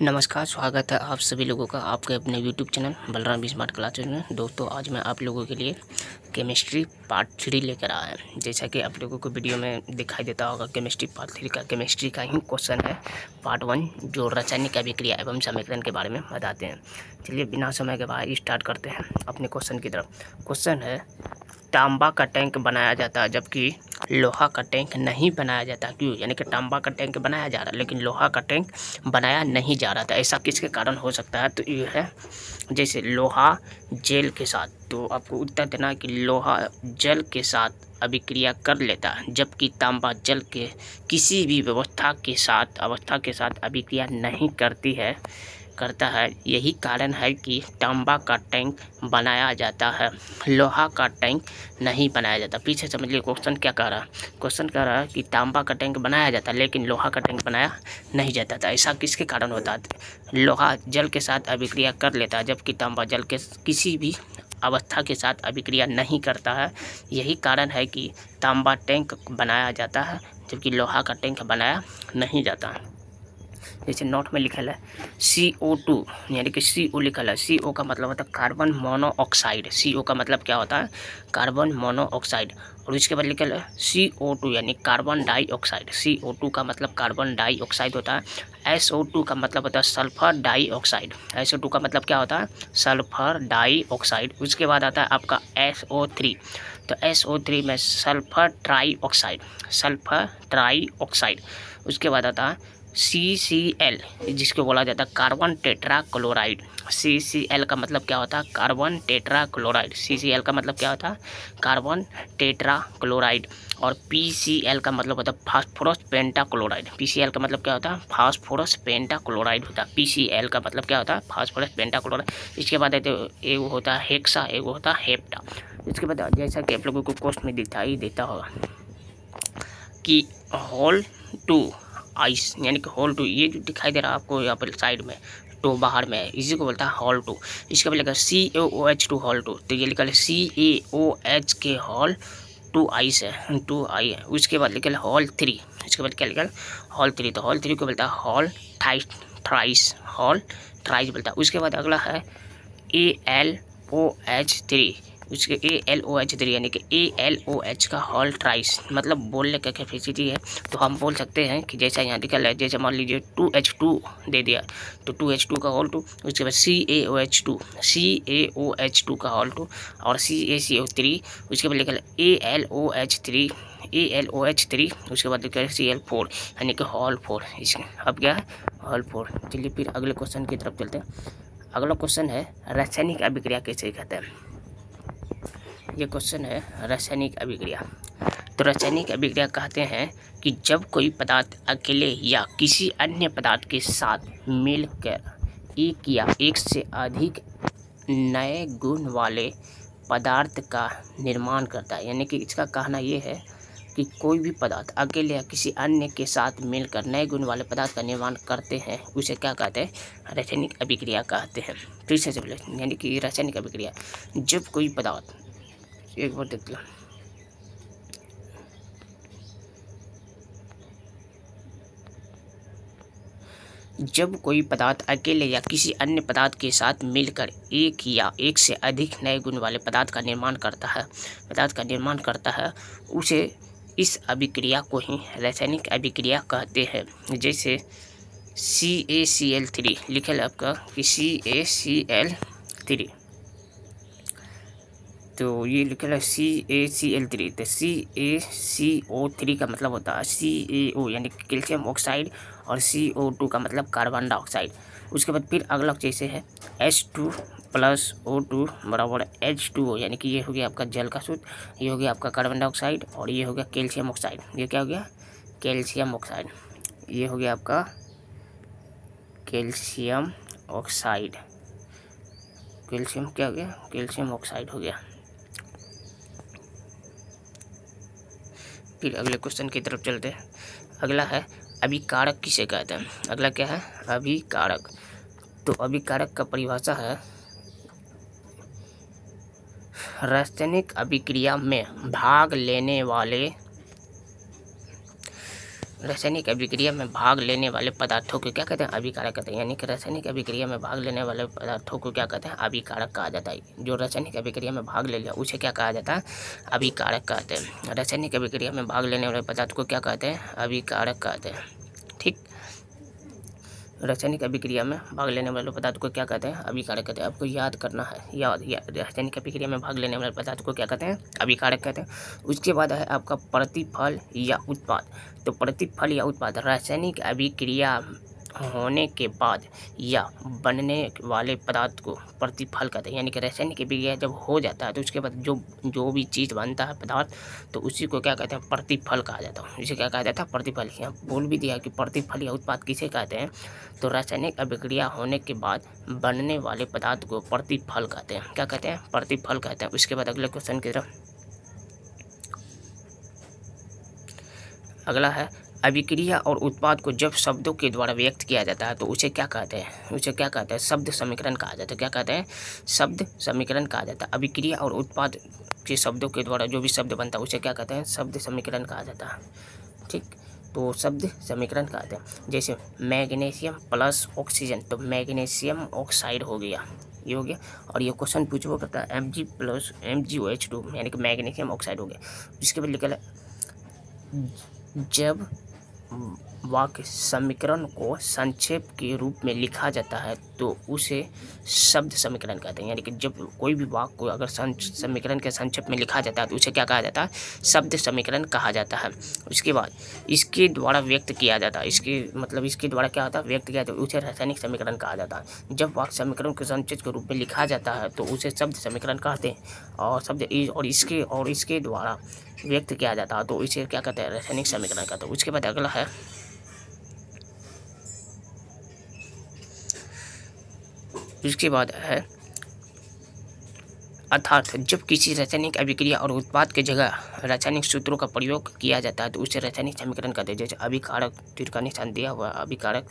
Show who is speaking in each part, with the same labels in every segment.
Speaker 1: नमस्कार, स्वागत है आप सभी लोगों का आपके अपने YouTube channel Balram smart classes में। दोस्तों, आज मैं आप लोगों के लिए केमिस्ट्री पार्ट 3 लेकर आया है। जैसा कि आप लोगों को वीडियो में दिखाई देता होगा, केमिस्ट्री पार्ट 3 का केमिस्ट्री का ही क्वेश्चन है पार्ट 1, जो रासायनिक अभिक्रिया एवं समीकरण के बारे में बताते हैं। चलिए बिना समय के बाद स्टार्ट करते हैं अपने क्वेश्चन की तरफ। क्वेश्चन है, तांबा का टैंक बनाया जाता है जबकि लोहा का टैंक नहीं बनाया जाता, क्यों? यानी कि तांबा का टैंक बनाया जा रहा है लेकिन लोहा का टैंक बनाया नहीं जा रहा था। ऐसा किसके कारण हो सकता है? तो ये है, जैसे लोहा जल के साथ, तो आपको उत्तर देना है कि लोहा जल के साथ अभिक्रिया कर लेता है जबकि तांबा जल के किसी भी अवस्था के साथ अभिक्रिया नहीं करता है। यही कारण है कि तांबा का टैंक बनाया जाता है, लोहा का टैंक नहीं बनाया जाता। पीछे समझिए क्वेश्चन क्या कह रहा है। क्वेश्चन कह रहा है कि तांबा का टैंक बनाया जाता है लेकिन लोहा का टैंक बनाया नहीं जाता था। ऐसा किसके कारण होता है? लोहा जल के साथ अभिक्रिया कर लेता है जबकि तांबा जल के किसी भी अवस्था के साथ अभिक्रिया नहीं करता है। यही कारण है कि तांबा टैंक बनाया जाता है जबकि लोहा का टैंक बनाया नहीं जाता है। जैसे नोट में लिखल है CO2, यानी कि CO लिखल है। CO का मतलब होता है कार्बन मोनोऑक्साइड। CO का मतलब क्या होता है? Carbon monoxide. और इसके बाद लिखल है CO2 यानी कार्बन डाइऑक्साइड। CO2 का मतलब कार्बन डाइऑक्साइड होता है। SO2 का मतलब होता है सल्फर डाइऑक्साइड। SO2 का मतलब क्या होता है? Sulphur dioxide. उसके बाद आता है आपका SO3। तो SO3 में सल्फर ट्राइऑक्साइड। उसके बाद आता है CCl, जिसको बोला जाता है कार्बन टेट्रा क्लोराइड। CCl का मतलब क्या होता है? Carbon tetra chloride. CCl का मतलब क्या होता है? Carbon tetra chloride. और PCl का मतलब होता है फास्फोरस पेंटाक्लोराइड। PCl का मतलब क्या होता है? फास्फोरस पेंटाक्लोराइड होता है। PCl का मतलब क्या होता है? Phosphorus pentachloride. इसके बाद एक होता है हेक्सा, एक होता है हेप्टा। इसके बाद जैसा कि आप लोगों को क्वेश्चन में दिखाई देता होगा कि होल टू आइस, यानी कि होल टू, ये जो दिखाई दे रहा है आपको यहाँ पर साइड में, तो बाहर में है, इसी को बोलता है होल टू। इसका भी लिखा CaOH2 होल टू, तो ये लिखा है CaOH के होल टू आइस है, 2 आई है। उसके बाद लिखा है होल 3। इसके बाद क्या लिखा है? होल 3। तो होल 3 को बोलता है होल थ्राइस बोलता है। उसके बाद अगला है ALOH3। उसके ALOH3 यानी कि ALOH का होल ट्राइस, मतलब बोलने का कैपेसिटी है। तो हम बोल सकते हैं कि जैसा यहाँ लिखा है, जैसे मान लीजिए 2H2 दे दिया, तो 2H2 का होल 2। उसके बाद CaOH2 का होल 2 और CaCO3। उसके बाद लिखा है ALOH3। उसके बाद लिखा है Cl4 यानी कि होल 4। इसके अब क्या है? होल 4। चलिए फिर अगले क्वेश्चन की तरफ चलते हैं। अगला क्वेश्चन है, रासायनिक अभिक्रिया कैसे कहते हैं? ये क्वेश्चन है रासायनिक अभिक्रिया। तो रासायनिक अभिक्रिया कहते हैं कि जब कोई पदार्थ अकेले या किसी अन्य पदार्थ के साथ मिलकर एक या एक से अधिक नए गुण वाले पदार्थ का निर्माण करता है। यानी कि इसका कहना ये है कि कोई भी पदार्थ अकेले या किसी अन्य के साथ मिलकर नए गुण वाले पदार्थ का निर्माण करते हैं, उसे क्या कहते हैं? रासायनिक अभिक्रिया कहते हैं। फिर से बोले, यानी कि रासायनिक अभिक्रिया, जब कोई पदार्थ, एक बार देख लो, जब कोई पदार्थ अकेले या किसी अन्य पदार्थ के साथ मिलकर एक या एक से अधिक नए गुण वाले पदार्थ का निर्माण करता है, उसे इस अभिक्रिया को ही रासायनिक अभिक्रिया कहते हैं। जैसे CaCl3 लिखल है आपका कि CaCl3, तो ये लिखा है CaCl3। तो CaCO3 का मतलब होता है CaO यानी कैल्शियम ऑक्साइड, और CO2 का मतलब कार्बन डाइऑक्साइड। उसके बाद फिर अगला जैसे है H2 + O2 बराबर H2O, यानी कि ये हो गया आपका जल का सूत्र, ये हो गया आपका कार्बन डाइऑक्साइड, और ये हो गया कैल्शियम ऑक्साइड। ये क्या हो गया? Calcium oxide. ये हो गया आपका कैल्शियम ऑक्साइड। कैल्शियम क्या हो गया? कैल्शियम ऑक्साइड हो गया। फिर अगले क्वेश्चन की तरफ चलते हैं। अगला है अभिकारक किसे कहते हैं? अगला क्या है? अभिकारक। तो अभिकारक का परिभाषा है, रासायनिक अभिक्रिया में भाग लेने वाले रासायनिक अभिक्रिया में भाग लेने वाले पदार्थों को क्या कहते हैं? अभिकारक कहते हैं। यानी कि रासायनिक अभिक्रिया में भाग लेने वाले पदार्थों को क्या कहते हैं? अभिकारक कहा जाता है। जो रासायनिक अभिक्रिया में भाग ले लिया उसे क्या कहा जाता है? अभिकारक कहते हैं। रासायनिक अभिक्रिया में भाग लेने वाले पदार्थ को क्या कहते हैं? अभिकारक कहते हैं। ठीक, रासायनिक अभिक्रिया में भाग लेने वाले पदार्थ को क्या कहते हैं? अभिकारक कहते हैं। आपको याद करना है, रासायनिक अभिक्रिया में भाग लेने वाले पदार्थ को क्या कहते हैं? अभिकारक कहते हैं। उसके बाद है आपका प्रतिफल या उत्पाद। तो प्रतिफल या उत्पाद रासायनिक अभिक्रिया होने के बाद या बनने वाले पदार्थ को प्रतिफल कहते हैं। यानी कि रासायनिक अभिक्रिया जब हो जाता है तो उसके बाद जो भी चीज़ बनता है पदार्थ, तो उसी को क्या कहते हैं? प्रतिफल कहा जाता है। इसे क्या कहा जाता है? प्रतिफल। यहाँ बोल भी दिया कि प्रतिफल या उत्पाद किसे कहते हैं? तो रासायनिक अभिक्रिया होने के बाद बनने वाले पदार्थ को प्रतिफल कहते हैं। क्या कहते हैं? प्रतिफल कहते हैं। उसके बाद अगले क्वेश्चन की तरफ, अगला है अभिक्रिया और उत्पाद को जब शब्दों के द्वारा व्यक्त किया जाता है तो उसे क्या कहते हैं? उसे क्या कहते हैं? शब्द समीकरण कहा जाता है। क्या कहते हैं? शब्द समीकरण कहा जाता है। अभिक्रिया और उत्पाद के शब्दों के द्वारा जो भी शब्द बनता है उसे क्या कहते हैं? शब्द समीकरण कहा जाता है। ठीक, तो शब्द समीकरण कहते हैं। जैसे मैग्नीशियम प्लस ऑक्सीजन, तो मैग्नीशियम ऑक्साइड हो गया, ये हो गया। और ये क्वेश्चन पूछो करता है Mg प्लस MgOH2, यानी कि मैग्नीशियम ऑक्साइड हो गया। उसके बाद लिखा है जब वाक्य समीकरण को संक्षेप के रूप में लिखा जाता है तो उसे शब्द समीकरण कहते हैं। यानी कि जब कोई भी वाक्य को अगर समीकरण के संक्षेप में लिखा जाता है तो उसे क्या कहा जाता है? शब्द समीकरण कहा जाता है। उसके बाद इसके द्वारा व्यक्त किया जाता है, इसके द्वारा क्या होता है? व्यक्त किया जाता है, उसे रासायनिक समीकरण कहा जाता है। जब वाक्य समीकरण के संक्षेप के रूप में लिखा जाता है तो उसे शब्द समीकरण कहते हैं। और इसके द्वारा व्यक्त किया जाता है तो इसे क्या कहते हैं? रासायनिक समीकरण कहते हैं। उसके बाद अगला है अर्थात जब किसी रासायनिक अभिक्रिया और उत्पाद के जगह रासायनिक सूत्रों का प्रयोग किया जाता है तो उसे रासायनिक समीकरण कहते हैं। जैसे अभिकारक, तीर का निशान दिया हुआ है, अभिकारक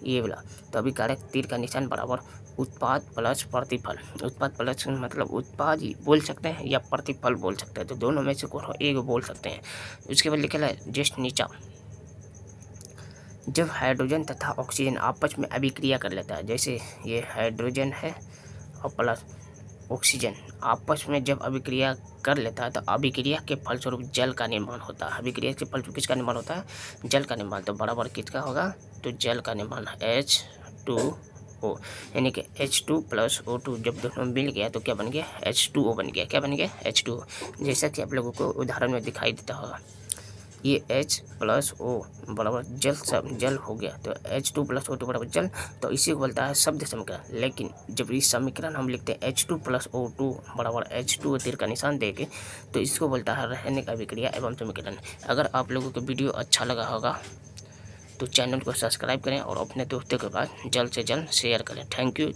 Speaker 1: ये वाला, तो अभिकारक तीर का निशान बराबर उत्पाद प्लस प्रतिफल। उत्पाद प्लस मतलब उत्पाद बोल सकते हैं या प्रतिफल बोल सकते हैं, तो दोनों में से कोई एक बोल सकते हैं। उसके बाद लिखा है जस्ट नीचा, जब हाइड्रोजन तथा ऑक्सीजन आपस में अभिक्रिया कर लेता है, जैसे ये हाइड्रोजन है और प्लस ऑक्सीजन आपस में जब अभिक्रिया कर लेता है तो अभिक्रिया के फलस्वरूप जल का निर्माण होता है। अभिक्रिया के फलस्वरूप किसका निर्माण होता है? जल का निर्माण। तो बराबर किसका होगा? तो जल का निर्माण H2O, यानी कि H2 प्लस O2 जब दोनों मिल गया तो क्या बन गया? H2O बन गया। क्या बन गया? H2O। जैसा कि आप लोगों को उदाहरण में दिखाई देता होगा, ये H प्लस O बराबर जल हो गया, तो H2 प्लस O2 बराबर जल, तो इसी को बोलता है शब्द समीकरण। लेकिन जब इस समीकरण हम लिखते हैं H2 प्लस O2 बराबर H2O तीर का निशान देके, तो इसको बोलता है रासायनिक अभिक्रिया एवं समीकरण। अगर आप लोगों को वीडियो अच्छा लगा होगा तो चैनल को सब्सक्राइब करें और अपने दोस्तों के पास जल्द से जल्द शेयर करें। Thank you.